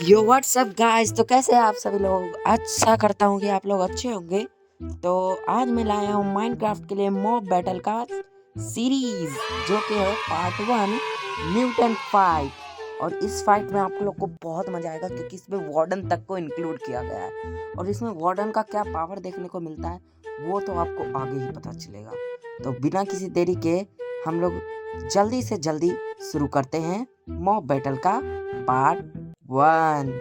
यो WhatsApp guys, तो कैसे हैं आप सभी लोग। अच्छा करता हूँ कि आप लोग अच्छे होंगे। तो आज मैं लाया हूँ माइनक्राफ्ट के लिए मॉब बैटल का सीरीज, जो कि है पार्ट 1 म्यूटेंट फाइट। और इस फाइट में आप लोग को बहुत मजा आएगा क्योंकि इसमें वार्डन तक को इंक्लूड किया गया है। और इसमें वार्डन का क्या पावर देखने को मिलता है वो तो आपको आगे ही पता चलेगा। तो बिना किसी देरी के हम लोग जल्दी से जल्दी शुरू करते हैं मॉब बैटल का पार्ट 1।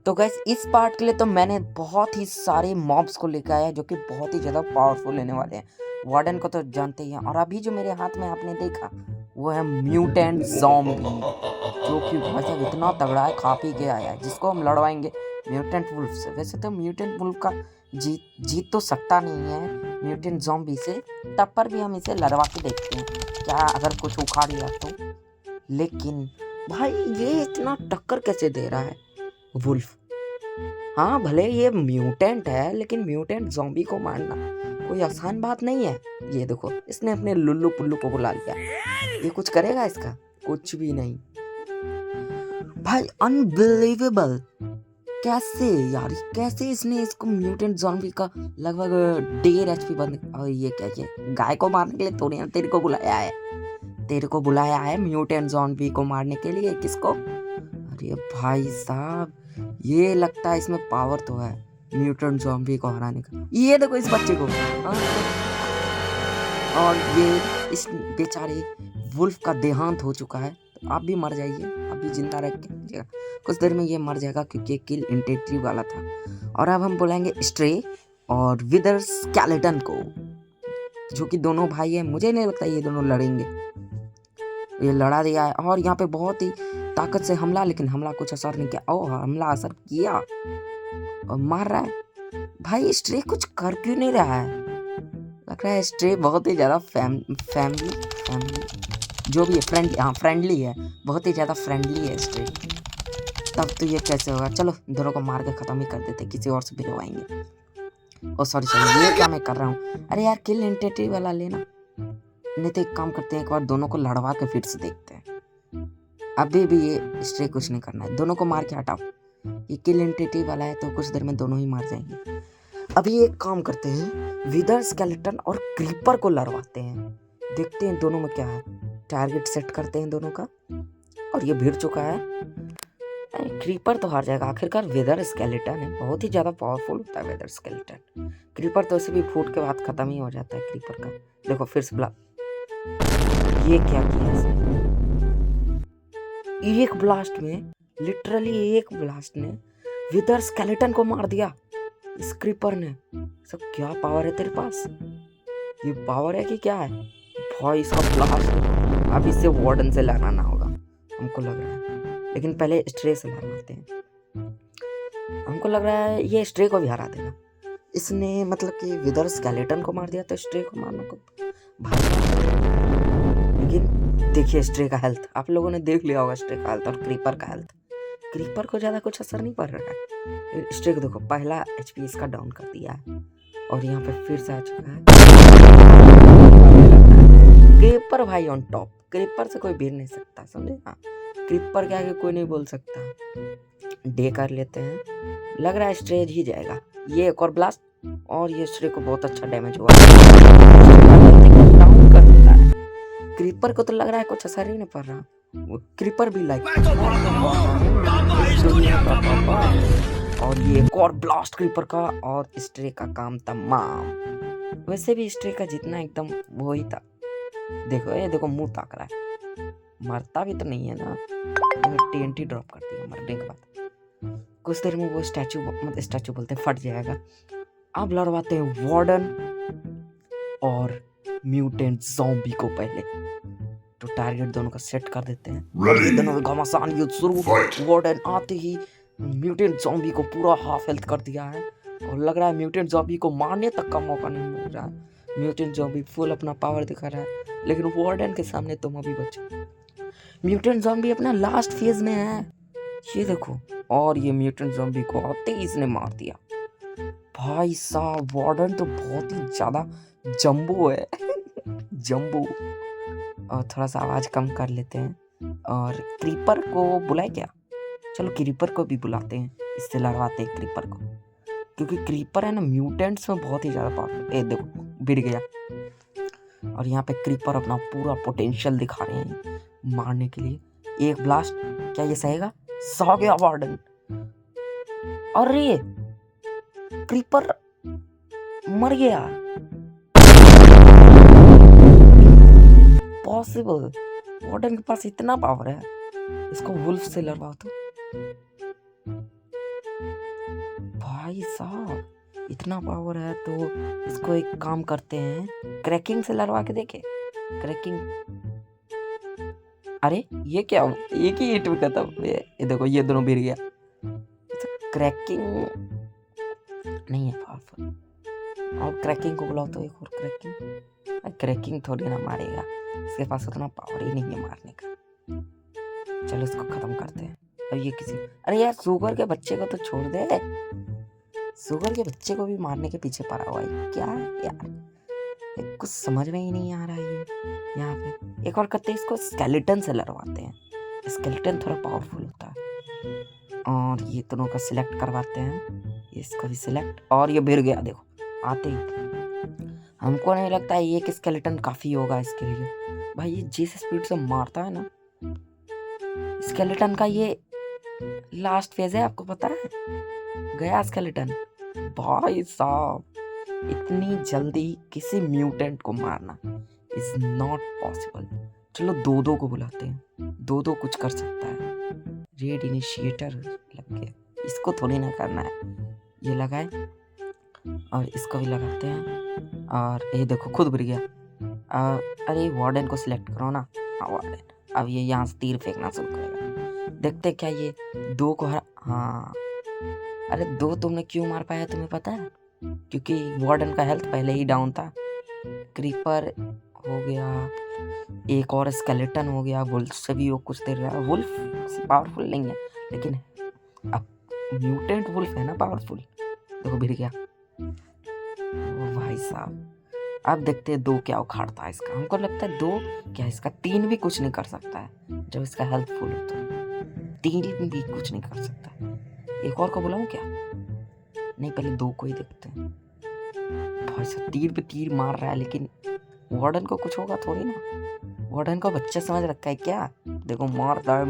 तो गैस, इस पार्ट के लिए तो मैंने बहुत ही सारे मॉब्स को लेकर आया जो कि बहुत ही ज़्यादा पावरफुल लेने वाले हैं। वार्डन को तो जानते ही हैं, और अभी जो मेरे हाथ में आपने देखा वो है म्यूटेंट ज़ॉम्बी, जो कि मतलब इतना तगड़ा है, खा पी के आया है, जिसको हम लड़वाएंगे म्यूटेंट वुल्फ से। वैसे तो म्यूटेंट वुल्फ का जीत तो सकता नहीं है म्यूटेंट ज़ॉम्बी से, तब पर भी हम इसे लड़वा के देखते हैं क्या अगर कुछ उखाड़ लिया तो। लेकिन भाई ये इतना टक्कर कैसे दे रहा है वुल्फ। हाँ, भले ये म्यूटेंट है लेकिन म्यूटेंट ज़ॉम्बी को मारना कोई आसान बात नहीं है। ये देखो, इसने अपने लुल्लू पुल्लू को बुला लिया। ये कुछ करेगा इसका? कुछ भी नहीं भाई। अनबिलीवेबल। कैसे यार, कैसे इसने इसको म्यूटेंट ज़ॉम्बी का लगभग 1.5 HP बंद। और ये क्या, ये गाय को मारने के लिए थोड़ी ना तेरे को बुलाया है। तेरे को बुलाया है म्यूटेंट ज़ॉम्बी को मारने के लिए। किसको? अरे भाई साहब, ये लगता है इसमें पावर तो है म्यूटेंट ज़ॉम्बी को हराने का। ये देखो इस बच्चे को। और ये इस बेचारे वुल्फ का देहांत हो चुका है, तो आप भी मर जाइए, अभी जिंदा रह के कुछ देर में ये मर जाएगा क्योंकि किल इंटेंटिव वाला था। और अब हम बुलाएंगे स्ट्रे और विदर स्केलेटन को, जो कि दोनों भाई हैं। मुझे नहीं लगता ये दोनों लड़ेंगे। ये लड़ा दिया है और यहाँ पे बहुत ही ताकत से हमला, लेकिन हमला कुछ असर नहीं किया। ओह, हमला असर किया और मार रहा है। भाई स्ट्रे कुछ कर क्यों नहीं रहा है? लग रहा है स्ट्रे बहुत ही ज़्यादा फैमिली जो भी है, फ्रेंडली है, बहुत ही ज़्यादा फ्रेंडली है स्ट्रे। तब तो ये कैसे होगा? चलो दोनों को मार के ख़त्म ही कर देते, किसी और से भिड़वाएंगे। ओ सॉरी, ये क्या मैं कर रहा हूँ? अरे यार, किल इंटेंटिव वाला लेना। नहीं तो एक काम करते हैं, एक बार दोनों को लड़वा के फिर से देखते हैं। अभी भी ये स्ट्रे कुछ नहीं करना है, दोनों को मार के हटाओ। ये किल इंटेंटिव वाला है तो कुछ देर में दोनों ही मार जाएंगे। अभी एक काम करते हैं, विदर स्केलेटन और क्रीपर को लड़वाते हैं, देखते हैं दोनों में क्या है। टारगेट सेट करते हैं दोनों का, और ये भिड़ चुका है। क्रीपर तो हार जाएगा, आखिरकार विदर स्केलेटन है, बहुत ही ज़्यादा पावरफुल होता है विदर स्केलेटन। क्रीपर तो ऐसे भी फूट के बाद ख़त्म ही हो जाता है क्रीपर का। देखो फिर से ये क्या किया इसने? एक ब्लास्ट में, लिटरली एक ब्लास्ट ने विदर स्केलेटन को मार दिया इस क्रीपर ने। सब क्या पावर है तेरे पास? ये पावर है कि क्या है भाई? इसका ब्लास्ट। अब इससे वार्डन से लड़ाना होगा हमको लग रहा है, लेकिन पहले स्ट्रे से लड़वाते हैं। हमको लग रहा है ये स्ट्रे को भी हरा देगा इसने, मतलब कि विदर स्केलेटन को मार दिया तो स्ट्रे को मारना को भाई। लेकिन देखिए स्ट्रे का हेल्थ, आप लोगों ने देख लिया होगा स्ट्रे का हेल्थ और क्रीपर का हेल्थ। क्रीपर को ज़्यादा कुछ असर नहीं पड़ रहा है। स्ट्रे को देखो, पहला HP इसका डाउन कर दिया है और यहाँ पे फिर से आ चुका है क्रीपर भाई ऑन टॉप। क्रीपर से कोई भिड़ नहीं सकता, समझे? हाँ, क्रीपर के आगे कोई नहीं बोल सकता। डे कर लेते हैं, लग रहा है स्ट्रे ही जाएगा। ये एक और ब्लास्ट, और ये स्ट्रे को बहुत अच्छा डैमेज हुआ। डाउन कर देता है क्रीपर को, तो लग रहा है कुछ असर ही नहीं पड़ रहा। क्रीपर भी लाइक, और ये एक और ब्लास्ट क्रीपर का, और स्ट्रे का काम तमाम। वैसे भी स्ट्रे का जितना एकदम वो ही था। देखो ये देखो, मुंह ताक रहा है, मरता भी तो नहीं है ना। TNT ड्रॉप कर दिया मरने के बाद। कुछ देर में वो स्टैचू बोलते फट जाएगा। अब लड़वाते हैं वार्डन और म्यूटेंट ज़ॉम्बी को पहले। तो टारगेट दोनों का सेट कर देते हैं। दोनों का घमासान युद्ध शुरू। वार्डन आते ही म्यूटेंट ज़ॉम्बी को पूरा हाफ हेल्थ कर दिया है, और लग रहा है म्यूटेंट ज़ॉम्बी को मारने तक का मौका नहीं मिल रहा है। म्यूटेंट ज़ॉम्बी फुल अपना पावर दिखा रहा है, लेकिन वार्डन के सामने तुम अभी बचे। म्यूटेंट ज़ॉम्बी अपना लास्ट फेज में है, ये देखो। और ये म्यूटेंट ज़ॉम्बी को आते ही इसने मार दिया। भाई साहब, वार्डन तो बहुत ही ज़्यादा जंबो है जंबो। और थोड़ा सा आवाज़ कम कर लेते हैं, और क्रीपर को बुलाए क्या? चलो क्रीपर को भी बुलाते हैं, इससे लड़वाते हैं क्रीपर को, क्योंकि क्रीपर है ना म्यूटेंट्स में बहुत ही ज़्यादा पावरफुल। देखो गिर गया। और यहाँ पे क्रीपर अपना पूरा पोटेंशियल दिखा रहे हैं मारने के लिए। एक ब्लास्ट, क्या ये सहेगा? सो गया वार्डन। अरे क्रीपर मर गया। पॉसिबल? वार्डन के पास इतना पावर है। इसको वुल्फ से लड़वाओ तो। भाई साहब इतना पावर है तो इसको एक काम करते हैं, क्रैकिंग से लड़वा के देखे। क्रैकिंग, अरे ये क्या, एक ही हिट में खत्म। ये देखो ये दोनों गिर गया। क्रैकिंग नहीं है पावरफुल। और क्रैकिंग को बुलाओ तो एक और क्रैकिंग। क्रैकिंग थोड़ी ना मारेगा, इसके पास उतना पावर ही नहीं है मारने का। चलो इसको खत्म करते हैं। अब ये किसी, अरे यार सुगर के बच्चे को तो छोड़ दे। सुगर के बच्चे को भी मारने के पीछे पड़ा हुआ है क्या यार, कुछ समझ में ही नहीं आ रहा है। ये यहाँ पे एक और करते हैं, इसको स्केलेटन से लड़वाते हैं। स्केलेटन थोड़ा पावरफुल होता है। और ये दोनों का सिलेक्ट करवाते हैं, इसको भी सिलेक्ट। और ये गिर गया देखो आते ही। हमको नहीं लगता है एक स्केलेटन काफी होगा इसके लिए। भाई ये जिस स्पीड से मारता है ना, स्केलेटन का ये लास्ट फेज है, आपको पता है? गया स्केलेटन। भाई साहब इतनी जल्दी किसी म्यूटेंट को मारना इज नॉट पॉसिबल। चलो दो दो को बुलाते हैं, दो दो कुछ कर सकता है। रेड इनिशिएटर लग गया, इसको थोड़ी ना करना है। ये लगाए और इसको भी लगाते हैं। और ये देखो खुद गिर गया। अरे वार्डन को सिलेक्ट करो ना। हाँ वार्डन, अब ये यहाँ से तीर फेंकना शुरू करेगा। देखते क्या ये दो को हाँ। अरे दो तुमने क्यों मार पाया तुम्हें पता है? क्योंकि वार्डन का हेल्थ पहले ही डाउन था। क्रीपर हो गया, एक और स्केलेटन हो गया, वुल्फ से भी वो कुछ देर रहा। वुल्फ पावरफुल नहीं है, लेकिन अब म्यूटेंट वुल्फ है ना पावरफुल। देखो गिर गया। ओ भाई साहब अब देखते हैं दो क्या उखाड़ता है इसका। हमको लगता है दो क्या, इसका तीन भी कुछ नहीं कर सकता है। जब इसका हेल्थ फुल हो तो तीन भी कुछ नहीं कर सकता है। एक और को बुलाऊं क्या? नहीं, पहले दो को ही देखते हैं। भाई साहब तीर पे तीर मार रहा है, लेकिन वार्डन को कुछ होगा थोड़ी ना। वार्डन को बच्चा समझ रखा है क्या? देखो मार रहा है।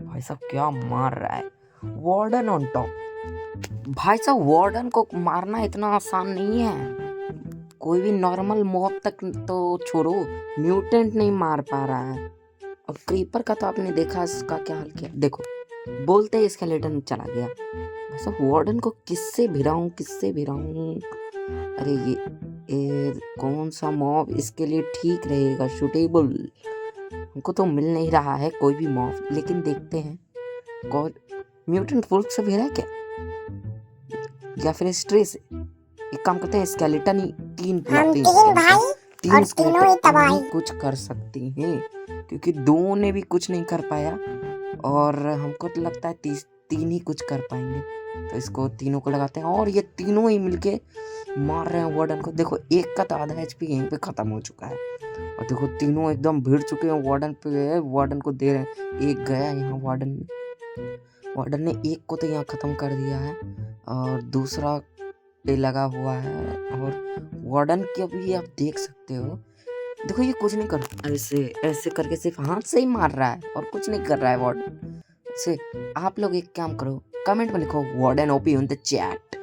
भाई साहब क्या मार रहा है। Warden on top. भाई साहब वार्डन को मारना इतना आसान नहीं है। कोई भी नॉर्मल मॉब तक तो छोड़ो, म्यूटेंट नहीं मार पा रहा है। अब क्रीपर का तो आपने देखा इसका क्या हाल किया। देखो बोलते ही स्केलेटन चला गया। वैसे वार्डन को किससे भिड़ाऊं? अरे ये कौन सा मॉब इसके लिए ठीक रहेगा, सूटेबल? हमको तो मिल नहीं रहा है कोई भी मॉब, लेकिन देखते हैं। कौन म्यूटेंट वुल्फ से भिड़ा क्या, या फिर स्ट्रे से? एक काम करते हैं, स्केलेटन ही तीन कुछ कर सकती हैं, क्योंकि दो ने भी कुछ नहीं कर पाया और हमको तो लगता है तीन ही कुछ कर पाएंगे। तो इसको तीनों को लगाते हैं और ये तीनों ही मिलके मार रहे हैं वार्डन को। देखो एक का तो आधा एचपी यहीं पे खत्म हो चुका है और देखो तीनों एकदम भिड़ चुके हैं वार्डन पे। वार्डन को दे रहे हैं। एक गया यहाँ वार्डन ने एक को तो यहाँ खत्म कर दिया है और दूसरा पे लगा हुआ है। और वार्डन के भी आप देख सकते हो, देखो ये कुछ नहीं कर, ऐसे करके सिर्फ हाथ से ही मार रहा है और कुछ नहीं कर रहा है वार्डन से। आप लोग एक काम करो, कमेंट में लिखो warden OP on the chat.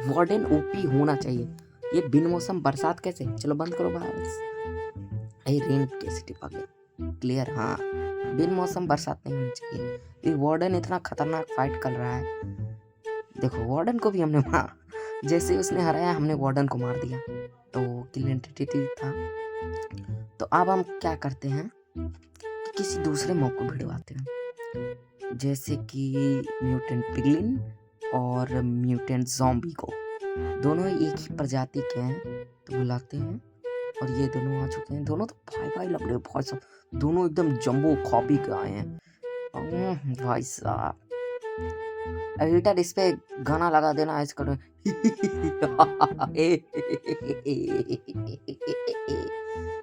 Warden OP होना चाहिए। ये बिन मौसम बरसात कैसे? चलो बंद करो बस। रेन कैसे टिपा गया? क्लियर। हाँ बिन मौसम बरसात नहीं होनी चाहिए। ये वार्डन इतना खतरनाक फाइट कर रहा है। देखो वार्डन को भी हमने जैसे ही उसने हराया हमने वार्डन को मार दिया, तो किल एंटिटी था। तो अब हम क्या करते हैं, किसी दूसरे मॉब को भिड़वाते हैं, जैसे कि म्यूटेंट पिगलिन और म्यूटेंट ज़ॉम्बी को। दोनों एक ही प्रजाति के हैं, तो बुलाते हैं। और ये दोनों आ चुके हैं। दोनों तो भाई लग रहे हैं, बहुत सब दोनों एकदम जंबो कॉपी के आए हैं। भाई साहब एडिटर इस पे गाना लगा देना इसका।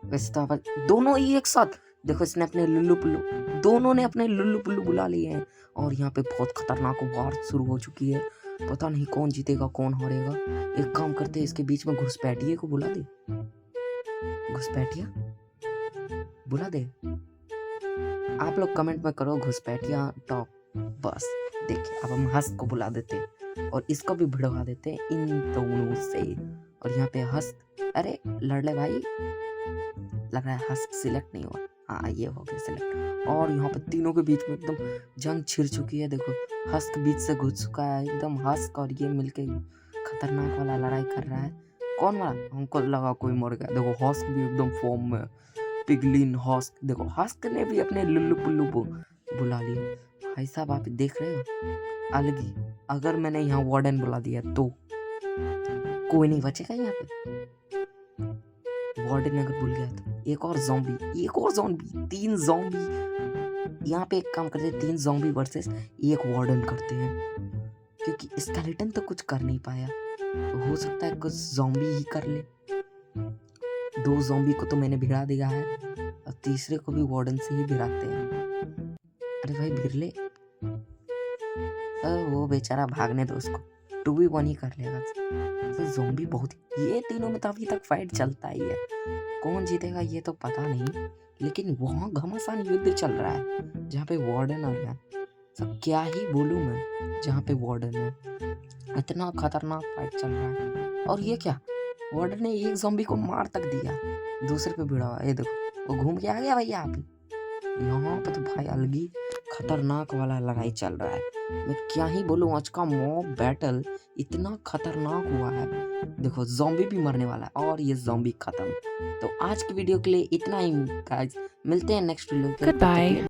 वैसे तो दोनों ही एक साथ देखो इसने अपने लुल्लू पुल्लू, दोनों ने अपने लुल्लू पुल्लू बुला लिए हैं और यहाँ पे बहुत खतरनाक वार शुरू हो चुकी है। पता नहीं कौन जीतेगा कौन हारेगा। एक काम करते हैं, इसके बीच में घुसपैठिए को बुला दे। घुसपैठिया बुला दे। आप लोग कमेंट में करो घुसपैठिया टॉप। बस देखिए अब हम हस्त को बुला देते हैं और इसको भी भिड़वा देते हैं इन दोनों से। और यहाँ पे हस्त, अरे लड़ ले भाई। लग रहा है हस्त सिलेक्ट नहीं हुआ। हाँ ये हो गया सिलेक्ट। और यहाँ पे तीनों के बीच में एकदम जंग छिड़ चुकी है। देखो हस्त बीच से घुस चुका है एकदम। हस्त और ये मिलके खतरनाक वाला लड़ाई कर रहा है। कौन वाला? हमको लगा कोई मर गया। देखो हस्त भी एकदम फॉर्म में। पिगलिन हस्क, देखो हस्क ने भी अपने लुल्लू पुल्लू को बुला लिया। भाई साहब आप देख रहे हो अलगी। अगर मैंने यहाँ वार्डन बुला दिया तो कोई नहीं बचेगा यहाँ पे। वार्डन अगर भूल गया तो एक और ज़ॉम्बी, एक और ज़ॉम्बी, 3 ज़ॉम्बी। यहाँ पे एक काम करते हैं, 3 ज़ॉम्बी वर्सेस एक वार्डन करते हैं, क्योंकि स्केलेटन तो कुछ कर नहीं पाया तो हो सकता है कुछ ज़ॉम्बी ही कर ले। 2 ज़ॉम्बी को तो मैंने भिड़ा दिया है और तीसरे को भी वार्डन से ही भिड़ाते हैं। अरे भाई भिड़ ले। वो बेचारा भागने दो उसको, 2v1 ही कर लेगा। तो ज़ॉम्बी बहुत, ये तीनों में तो अभी तक फाइट चलता ही है। कौन जीतेगा ये तो पता नहीं, लेकिन वहाँ घमासान युद्ध चल रहा है जहाँ पे वार्डन आ गया। सब क्या ही बोलूँ मैं, जहाँ पे वार्डन है इतना खतरनाक फाइट चल रहा है। और ये क्या, वार्डन ने एक ज़ॉम्बी को मार तक दिया, दूसरे पे भिड़ा हुआ। ये देखो वो घूम के आ गया भैया। आप यहाँ पे तो भाई अलगी खतरनाक वाला लड़ाई चल रहा है। मैं क्या ही बोलूँ, आज का मॉब बैटल इतना खतरनाक हुआ है। देखो ज़ॉम्बी भी मरने वाला है और ये ज़ॉम्बी खत्म। तो आज की वीडियो के लिए इतना ही गाइस, मिलते हैं नेक्स्ट वीडियो के। Goodbye.